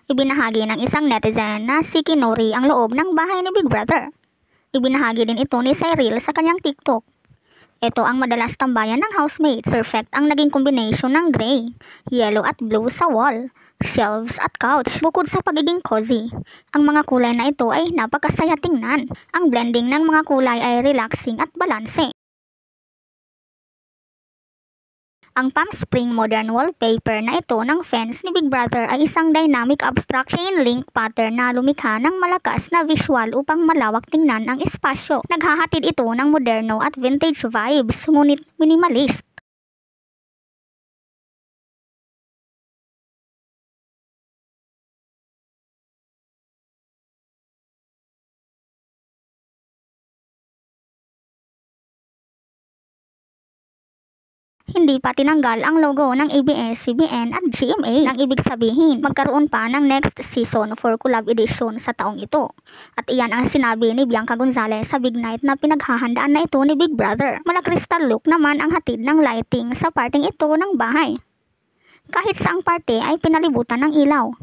Ibinahagi ng isang netizen na si Kinori ang loob ng bahay ni Big Brother. Ibinahagi din ito ni Cyril sa kanyang TikTok. Ito ang madalas tambayan ng housemates. Perfect ang naging combination ng gray, yellow at blue sa wall, shelves at couch. Bukod sa pagiging cozy, ang mga kulay na ito ay napakasaya tingnan. Ang blending ng mga kulay ay relaxing at balanse. Ang Palm Spring modern wallpaper na ito ng fans ni Big Brother ay isang dynamic abstract chain link pattern na lumikha ng malakas na visual upang malawak tingnan ang espasyo. Naghahatid ito ng moderno at vintage vibes, ngunit minimalist. Hindi pa tinanggal ang logo ng ABS-CBN at GMA. Ang ibig sabihin, magkaroon pa ng next season for collab edition sa taong ito. At iyan ang sinabi ni Bianca Gonzalez sa big night na pinaghahandaan na ito ni Big Brother. Mala crystal look naman ang hatid ng lighting sa parting ito ng bahay. Kahit saang parte ay pinalibutan ng ilaw.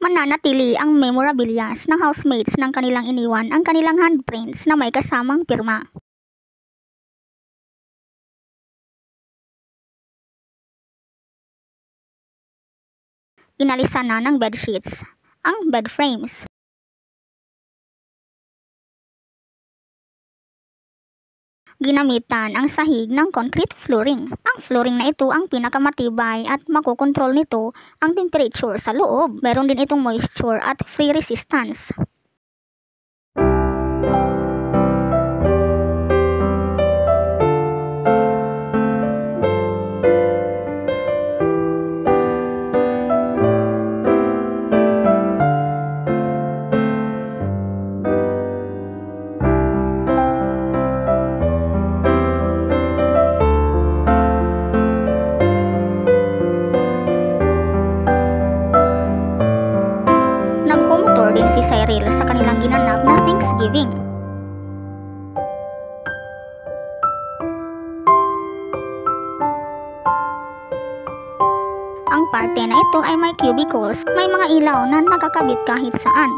Mananatili ang memorabilias ng housemates ng kanilang iniwan ang kanilang handprints na may kasamang pirma. Inalisan na ng bedsheets ang bed frames. Ginamitan ang sahig ng concrete flooring. Ang flooring na ito ang pinakamatibay at makokontrol nito ang temperature sa loob. Meron din itong moisture at free resistance. Din si Cyril sa kanilang ginanap na Thanksgiving. Ang parte na ito ay may cubicles, may mga ilaw na nakakabit kahit saan.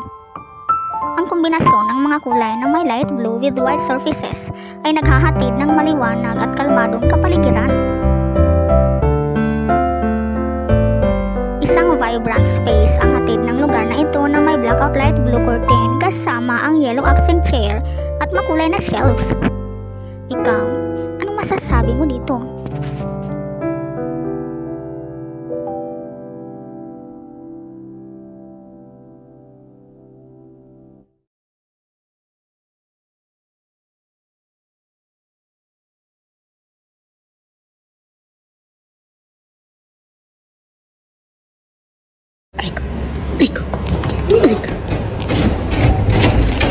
Ang kombinasyon ng mga kulay na may light blue with white surfaces ay naghahatid ng maliwanag at kalmadong kapaligiran. Isang vibrant space ang hatid ng lugar na ito na may blackout light blue curtain kasama ang yellow accent chair at makulay na shelves. Ikaw, anong masasabi mo dito?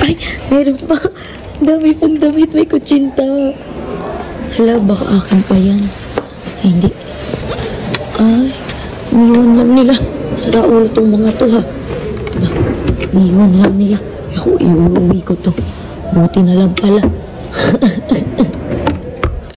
Ay, meron pa. Dami pang damit, may kutsinta. Hala, baka akin pa yan. Ay, hindi. Ay, iniwan lang nila. Sara ulo tong mga to, ha. Iniwan lang nila. Ako, iuwi ko to. Buti na lang pala.